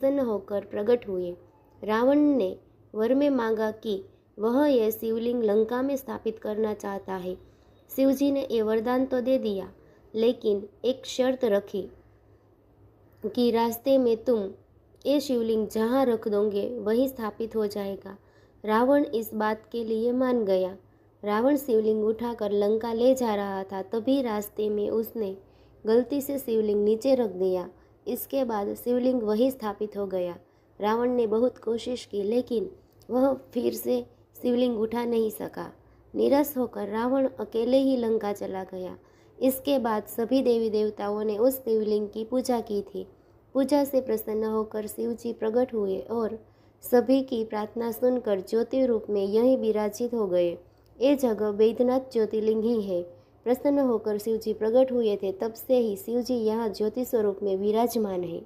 प्रसन्न होकर प्रकट हुए। रावण ने वर में मांगा कि वह यह शिवलिंग लंका में स्थापित करना चाहता है। शिवजी ने ये वरदान तो दे दिया, लेकिन एक शर्त रखी कि रास्ते में तुम ये शिवलिंग जहाँ रख दोगे वहीं स्थापित हो जाएगा। रावण इस बात के लिए मान गया। रावण शिवलिंग उठाकर लंका ले जा रहा था, तभी रास्ते में उसने गलती से शिवलिंग नीचे रख दिया। इसके बाद शिवलिंग वहीं स्थापित हो गया। रावण ने बहुत कोशिश की, लेकिन वह फिर से शिवलिंग उठा नहीं सका। निराश होकर रावण अकेले ही लंका चला गया। इसके बाद सभी देवी देवताओं ने उस शिवलिंग की पूजा की थी। पूजा से प्रसन्न होकर शिवजी प्रकट हुए और सभी की प्रार्थना सुनकर ज्योति रूप में यहीं विराजित हो गए। ये जगह बैद्यनाथ ज्योतिर्लिंग ही है। प्रसन्न होकर शिवजी प्रकट हुए थे, तब से ही शिवजी यहाँ ज्योति स्वरूप में विराजमान है।